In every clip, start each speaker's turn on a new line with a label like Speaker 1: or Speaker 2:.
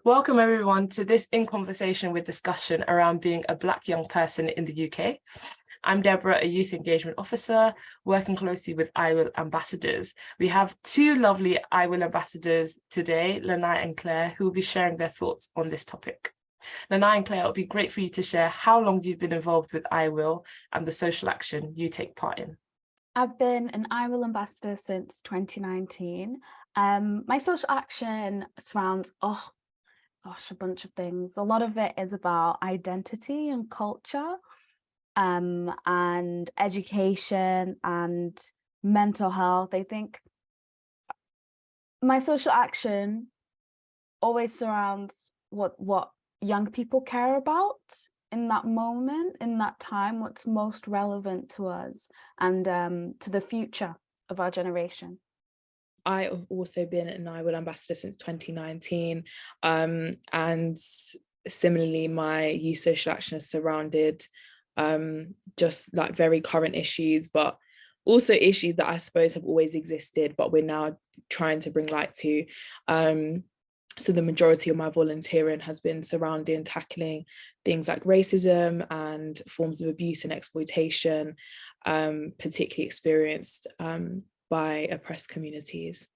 Speaker 1: Welcome everyone to this In Conversation with discussion around being a Black young person in the UK. I'm Deborah, a Youth Engagement Officer, working closely with iwill ambassadors. We have two lovely iwill ambassadors today, Lanai and Claire, who will be sharing their thoughts on this topic. Lanai and Claire, it would be great for you to share how long you've been involved with iwill and the social action you take part in.
Speaker 2: I've been an iwill ambassador since 2019. My social action surrounds, a bunch of things. A lot of it is about identity and culture, and education and mental health. I think my social action always surrounds what young people care about in that moment, in that time, what's most relevant to us and to the future of our generation.
Speaker 3: I have also been an iwill ambassador since 2019, and similarly my youth social action has surrounded just like very current issues, but also issues that I suppose have always existed but we're now trying to bring light to. So the majority of my volunteering has been surrounding tackling things like racism and forms of abuse and exploitation, particularly experienced by oppressed communities.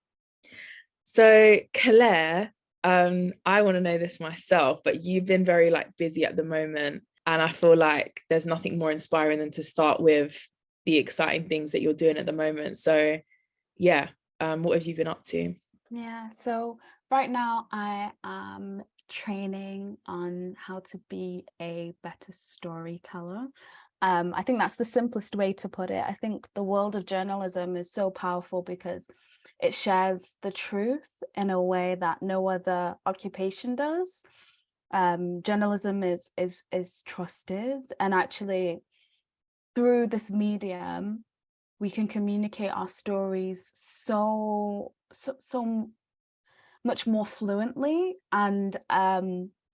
Speaker 3: So Claire, I want to know this myself, but you've been very busy at the moment, and I feel like there's nothing more inspiring than to start with the exciting things that you're doing at the moment. So yeah, what have you been up to?
Speaker 2: Yeah, so right now I am training on how to be a better storyteller. I think that's the simplest way to put it. I think the world of journalism is so powerful because it shares the truth in a way that no other occupation does. Journalism is trusted, and actually through this medium we can communicate our stories so much more fluently and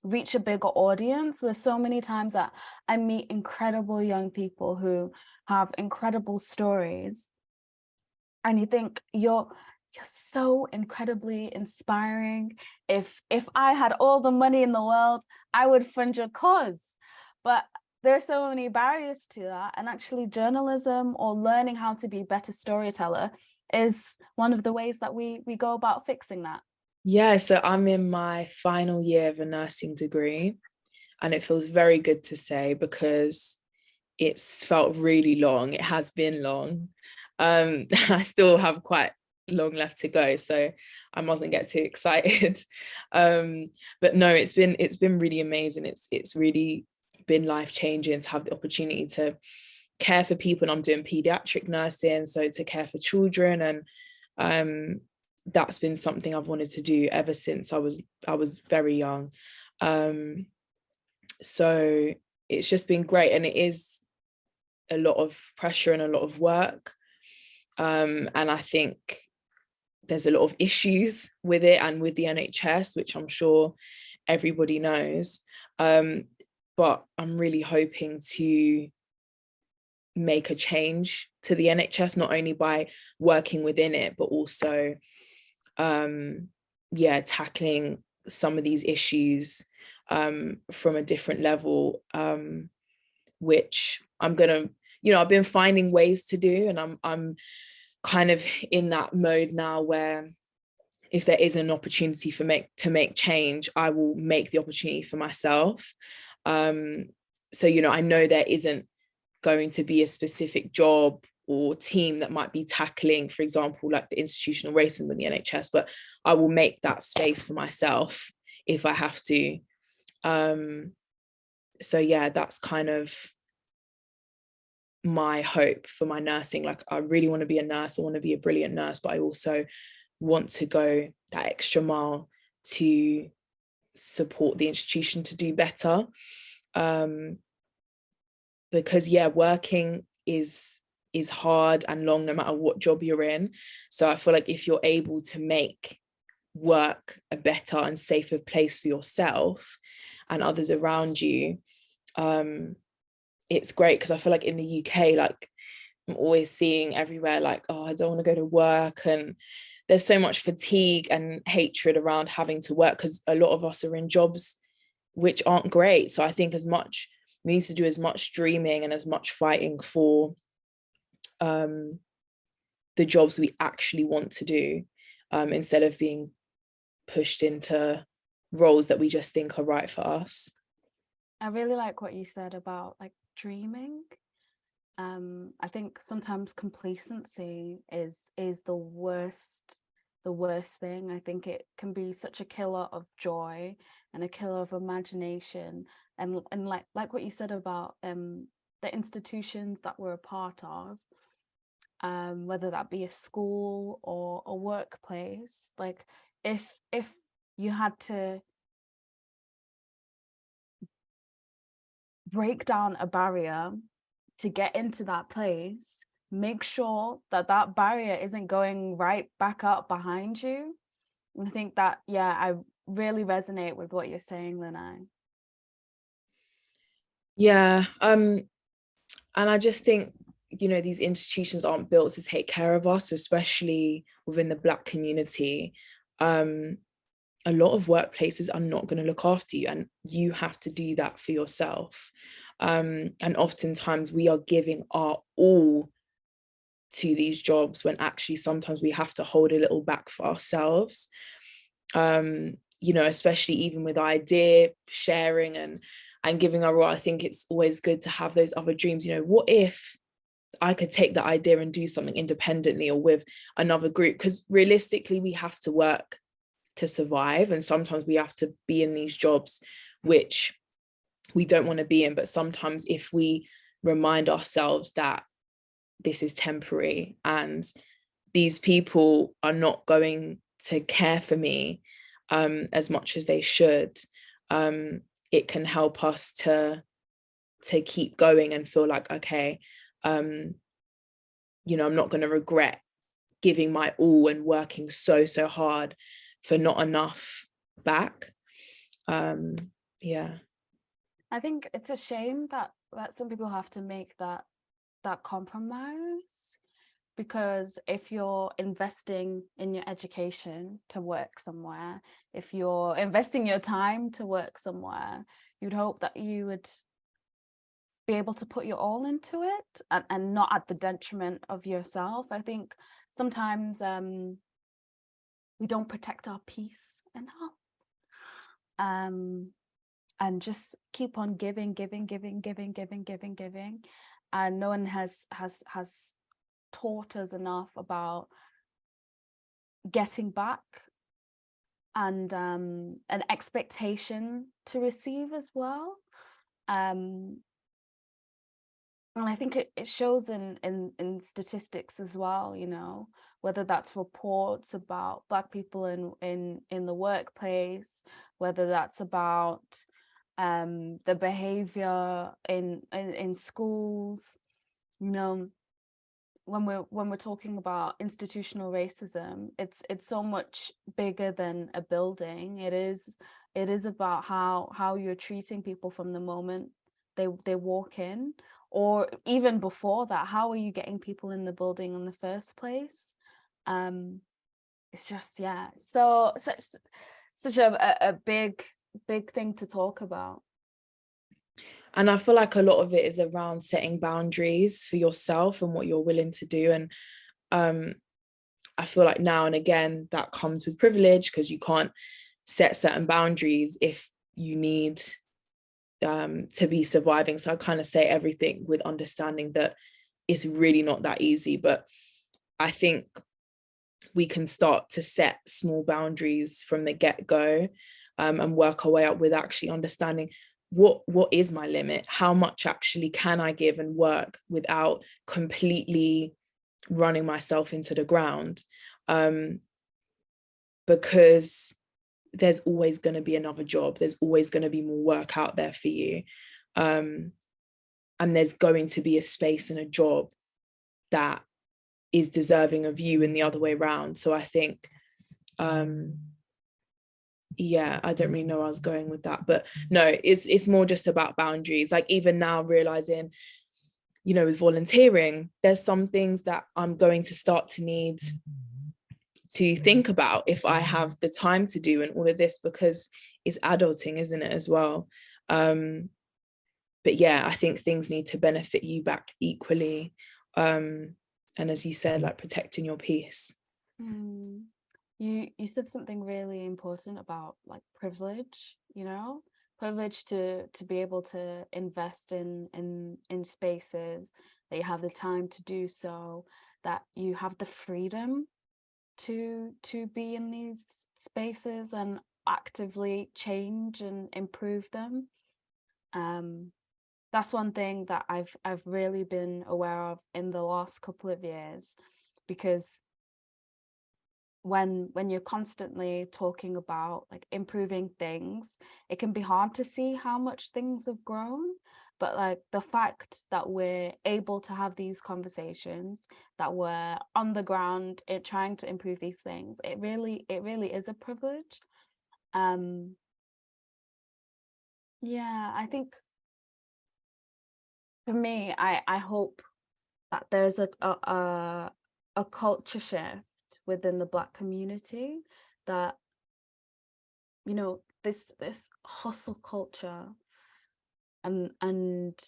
Speaker 2: reach a bigger audience. There's so many times that I meet incredible young people who have incredible stories, and you think you're so incredibly inspiring. If I had all the money in the world, I would fund your cause. But there's so many barriers to that, and actually journalism or learning how to be a better storyteller is one of the ways that we go about fixing that.
Speaker 3: Yeah, so I'm in my final year of a nursing degree, and it feels very good to say because it's felt really long. It has been long. I still have quite long left to go, so I mustn't get too excited. But no, it's been really amazing. It's really been life-changing to have the opportunity to care for people, and I'm doing pediatric nursing, so to care for children, and that's been something I've wanted to do ever since I was very young. So it's just been great, and it is a lot of pressure and a lot of work, and I think there's a lot of issues with it and with the NHS, which I'm sure everybody knows, but I'm really hoping to make a change to the NHS, not only by working within it, but also tackling some of these issues from a different level, which I'm gonna, I've been finding ways to do, and I'm kind of in that mode now where if there is an opportunity to make change, I will make the opportunity for myself. So I know there isn't going to be a specific job or team that might be tackling, for example, like the institutional racism in the NHS, but I will make that space for myself if I have to. So yeah, that's kind of my hope for my nursing. Like, I really want to be a nurse. I want to be a brilliant nurse, but I also want to go that extra mile to support the institution to do better. Because working is hard and long no matter what job you're in. So I feel like if you're able to make work a better and safer place for yourself and others around you, it's great, because I feel like in the UK, I'm always seeing everywhere like, oh, I don't want to go to work, and there's so much fatigue and hatred around having to work because a lot of us are in jobs which aren't great. So I think we need to do as much dreaming and as much fighting for the jobs we actually want to do, instead of being pushed into roles that we just think are right for us.
Speaker 2: I really like what you said about like dreaming. I think sometimes complacency is the worst thing. I think it can be such a killer of joy and a killer of imagination, and like what you said about the institutions that we're a part of, whether that be a school or a workplace. Like if you had to break down a barrier to get into that place, make sure that that barrier isn't going right back up behind you. And I think that, yeah, I really resonate with what you're saying, Lanai.
Speaker 3: Yeah, and I just think, you know, these institutions aren't built to take care of us, especially within the Black community. A lot of workplaces are not going to look after you, and you have to do that for yourself. And oftentimes we are giving our all to these jobs when actually sometimes we have to hold a little back for ourselves. You know, especially even with idea sharing and giving our all. I think it's always good to have those other dreams. You know, what if I could take the idea and do something independently or with another group? Because realistically, we have to work to survive, and sometimes we have to be in these jobs which we don't want to be in. But sometimes if we remind ourselves that this is temporary and these people are not going to care for me as much as they should, it can help us to keep going and feel like, okay, you know, I'm not going to regret giving my all and working so hard for not enough back. Yeah,
Speaker 2: I think it's a shame that some people have to make that compromise, because if you're investing in your education to work somewhere, if you're investing your time to work somewhere, you'd hope that you would be able to put your all into it, and not at the detriment of yourself. I think sometimes we don't protect our peace enough, and just keep on giving, and no one has taught us enough about getting back, and an expectation to receive as well. And I think it shows in statistics as well, you know, whether that's reports about Black people in the workplace, whether that's about the behavior in schools. You know, when we're talking about institutional racism, it's so much bigger than a building. It is about how you're treating people from the moment they walk in, or even before that. How are you getting people in the building in the first place? It's just, yeah, so such a big thing to talk about.
Speaker 3: and I feel like a lot of it is around setting boundaries for yourself and what you're willing to do. And I feel like now and again that comes with privilege, because you can't set certain boundaries if you need to be surviving. So I kind of say everything with understanding that it's really not that easy, but I think we can start to set small boundaries from the get-go, and work our way up with actually understanding what is my limit, how much actually can I give and work without completely running myself into the ground, because there's always going to be another job, there's always going to be more work out there for you, and there's going to be a space in a job that is deserving of you and the other way around. So I think yeah, I don't really know where I was going with that, but no, it's more just about boundaries. Like even now realizing you know, with volunteering, there's some things that I'm going to start to need to think about if I have the time to do and all of this, because it's adulting, isn't it, as well? But yeah, I think things need to benefit you back equally. And as you said, like protecting your peace.
Speaker 2: You said something really important about like privilege, you know, privilege to be able to invest in spaces, that you have the time to do so, that you have the freedom to be in these spaces and actively change and improve them. That's one thing that I've really been aware of in the last couple of years, because when you're constantly talking about like improving things, it can be hard to see how much things have grown. But like the fact that we're able to have these conversations, that we're on the ground trying to improve these things, it really is a privilege. Yeah, I think for me, I hope that there's a culture shift within the Black community, that, you know, this hustle culture and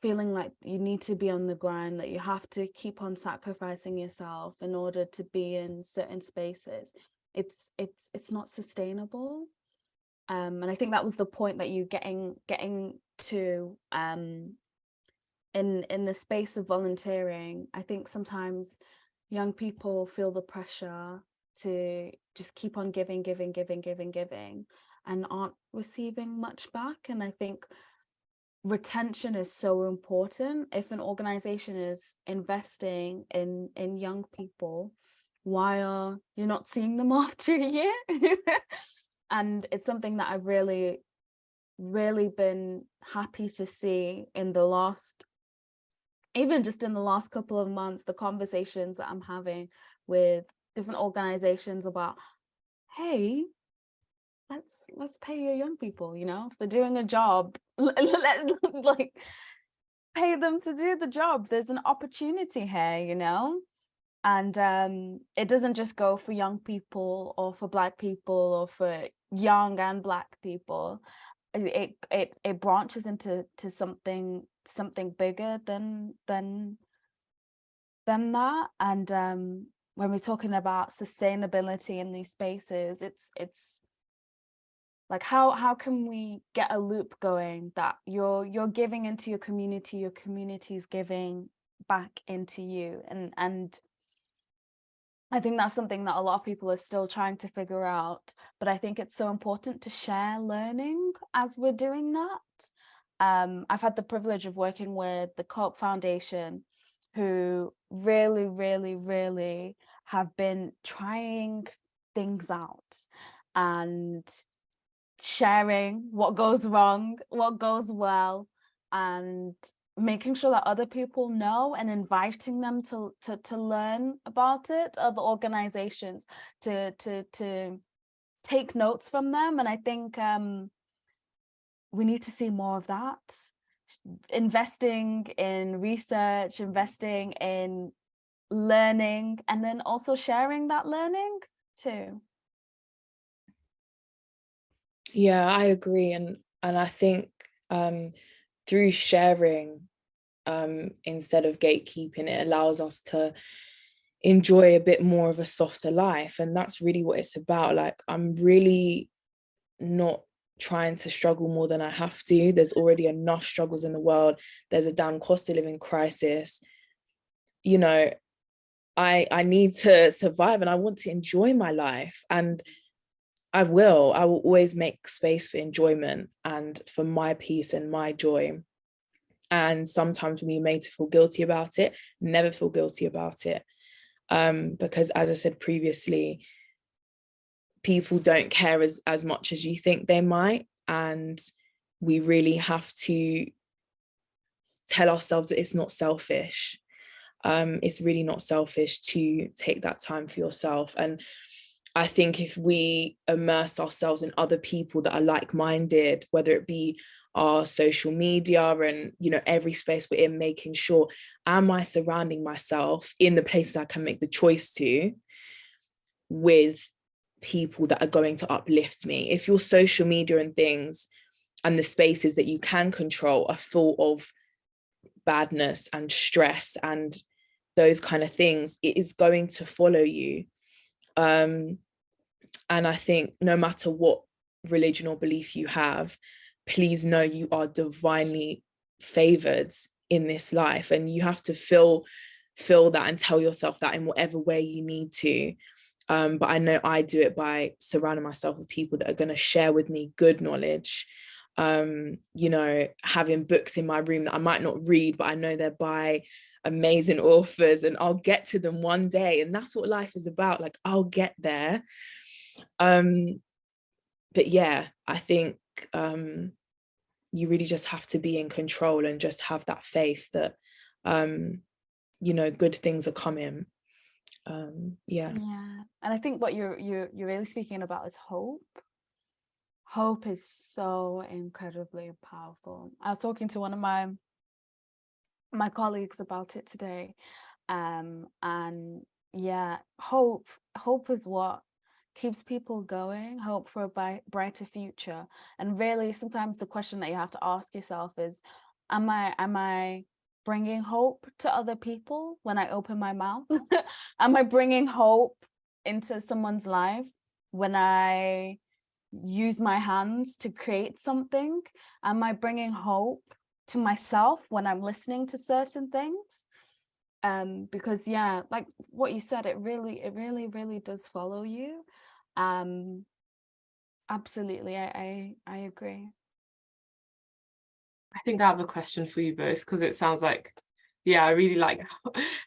Speaker 2: feeling like you need to be on the grind, that you have to keep on sacrificing yourself in order to be in certain spaces, it's not sustainable. And I think that was the point that you getting to in the space of volunteering. I think sometimes young people feel the pressure to just keep on giving and aren't receiving much back. And I think retention is so important. If an organization is investing in young people, why are you not seeing them after a year? And it's something that I've really been happy to see in the last, even just in the last couple of months, the conversations that I'm having with different organizations about, hey, let's pay your young people, you know, if they're doing a job, like pay them to do the job. There's an opportunity here, you know. And it doesn't just go for young people or for Black people or for young and Black people. It branches into something bigger than that. And when we're talking about sustainability in these spaces, it's like how can we get a loop going that you're giving into your community is giving back into you, and I think that's something that a lot of people are still trying to figure out. But I think it's so important to share learning as we're doing that. I've had the privilege of working with the Co-op Foundation, who really have been trying things out and sharing what goes wrong, what goes well, and making sure that other people know and inviting them to learn about it, other organizations to take notes from them. And I think we need to see more of that, investing in research, investing in learning, and then also sharing that learning too.
Speaker 3: Yeah, I agree. And I think through sharing, instead of gatekeeping, it allows us to enjoy a bit more of a softer life. And that's really what it's about. Like, I'm really not trying to struggle more than I have to. There's already enough struggles in the world. There's a damn cost of living crisis. You know, I need to survive and I want to enjoy my life. And I will always make space for enjoyment and for my peace and my joy. And sometimes we made to feel guilty about it, never feel guilty about it. Because as I said previously, people don't care as much as you think they might. And we really have to tell ourselves that it's not selfish. It's really not selfish to take that time for yourself. And I think if we immerse ourselves in other people that are like-minded, whether it be our social media and, you know, every space we're in, making sure, am I surrounding myself in the places I can make the choice to with people that are going to uplift me? If your social media and things and the spaces that you can control are full of badness and stress and those kind of things, it is going to follow you. And I think no matter what religion or belief you have, please know you are divinely favored in this life, and you have to feel that and tell yourself that in whatever way you need to. But I know I do it by surrounding myself with people that are going to share with me good knowledge. You know, having books in my room that I might not read, but I know they're by amazing authors and I'll get to them one day. And that's what life is about. Like, I'll get there. But yeah, I think you really just have to be in control and just have that faith that you know, good things are coming. Yeah,
Speaker 2: and I think what you're really speaking about is hope. Hope is so incredibly powerful. I was talking to one of my colleagues about it today, and yeah, hope is what keeps people going. Hope for a brighter future. And really, sometimes the question that you have to ask yourself is, am I bringing hope to other people when I open my mouth? Am I bringing hope into someone's life when I use my hands to create something? Am I bringing hope to myself when I'm listening to certain things? Because yeah, like what you said, it really does follow you. Absolutely, I agree.
Speaker 1: I think I have a question for you both, because it sounds like, yeah, I really like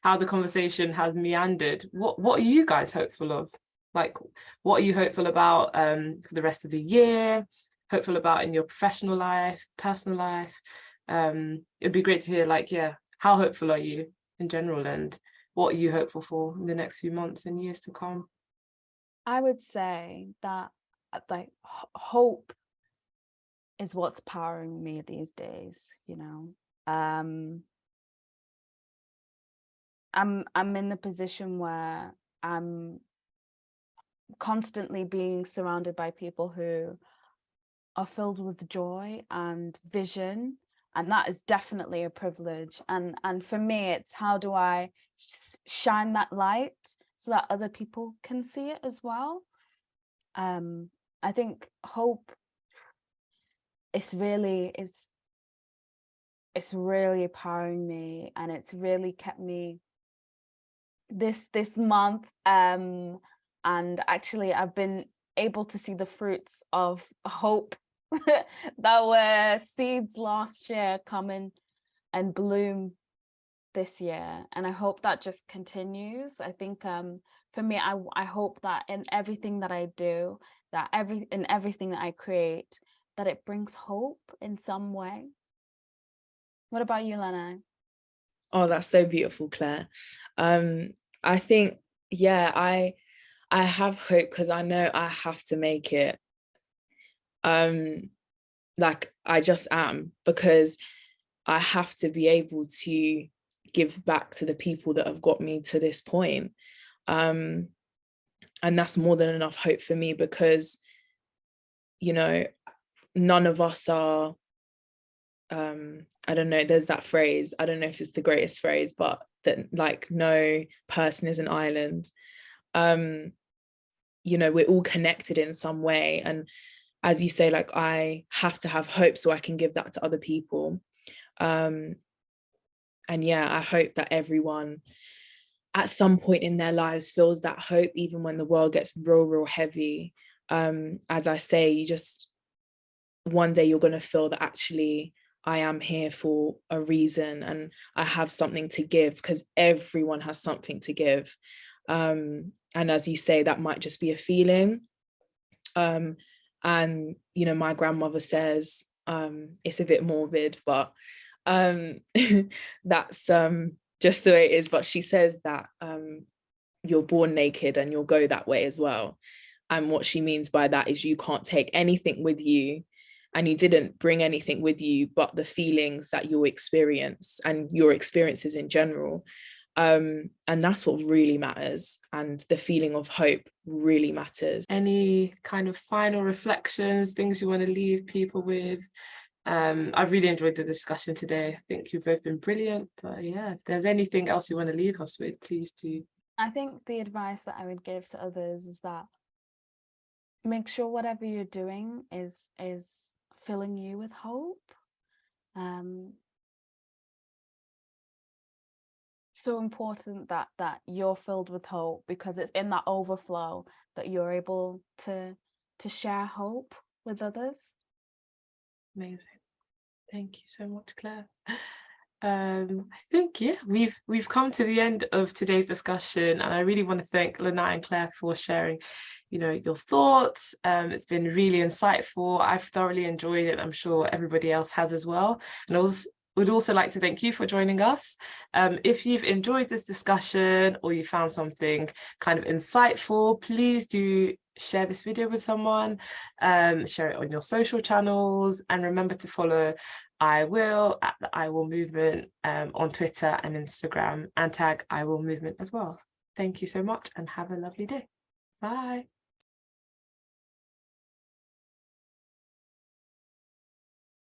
Speaker 1: how the conversation has meandered. What are you guys hopeful of? Like, what are you hopeful about for the rest of the year? Hopeful about in your professional life, personal life? It'd be great to hear, like, yeah, how hopeful are you in general, and what are you hopeful for in the next few months and years to come?
Speaker 2: I would say that like hope is what's powering me these days, you know. I'm in the position where I'm constantly being surrounded by people who are filled with joy and vision, and that is definitely a privilege. And for me, it's how do I shine that light so that other people can see it as well. I think hope it's really empowering me, and it's really kept me this month. And actually I've been able to see the fruits of hope that were seeds last year come in and bloom this year, and I hope that just continues. I think for me, I hope that in everything that I do, that everything that I create, that it brings hope in some way. What about you, Lanai?
Speaker 3: oh, that's so beautiful, Claire. I think, yeah, I have hope because I know I have to make it. Like I just am, because I have to be able to give back to the people that have got me to this point. And that's more than enough hope for me, because, you know, none of us are, I don't know, there's that phrase, I don't know if it's the greatest phrase, but that like no person is an island. You know, we're all connected in some way. And as you say, like I have to have hope so I can give that to other people. And yeah, I hope that everyone at some point in their lives feels that hope, even when the world gets real heavy. As I say, you just, one day you're going to feel that actually I am here for a reason and I have something to give, because everyone has something to give. And as you say, that might just be a feeling. And, you know, my grandmother says, it's a bit morbid, but that's just the way it is. But she says that you're born naked and you'll go that way as well. And what she means by that is you can't take anything with you, and you didn't bring anything with you but the feelings that you'll experience and your experiences in general. And that's what really matters, and the feeling of hope really matters.
Speaker 1: Any kind of final reflections, things you want to leave people with? I've really enjoyed the discussion today. I think you've both been brilliant, but yeah, if there's anything else you want to leave us with, please do. I
Speaker 2: think the advice that I would give to others is that make sure whatever you're doing is filling you with hope. So important that you're filled with hope, because it's in that overflow that you're able to share hope with others.
Speaker 1: Amazing. Thank you so much, Claire. I think, yeah, we've come to the end of today's discussion, and I really want to thank Lanai and Claire for sharing, your thoughts. It's been really insightful. I've thoroughly enjoyed it. I'm sure everybody else has as well. And I would also like to thank you for joining us. If you've enjoyed this discussion or you found something kind of insightful, please do share this video with someone, share it on your social channels, and remember to follow iwill at the iwill movement on Twitter and Instagram, and tag iwill movement as well. Thank you so much and have a lovely day. Bye.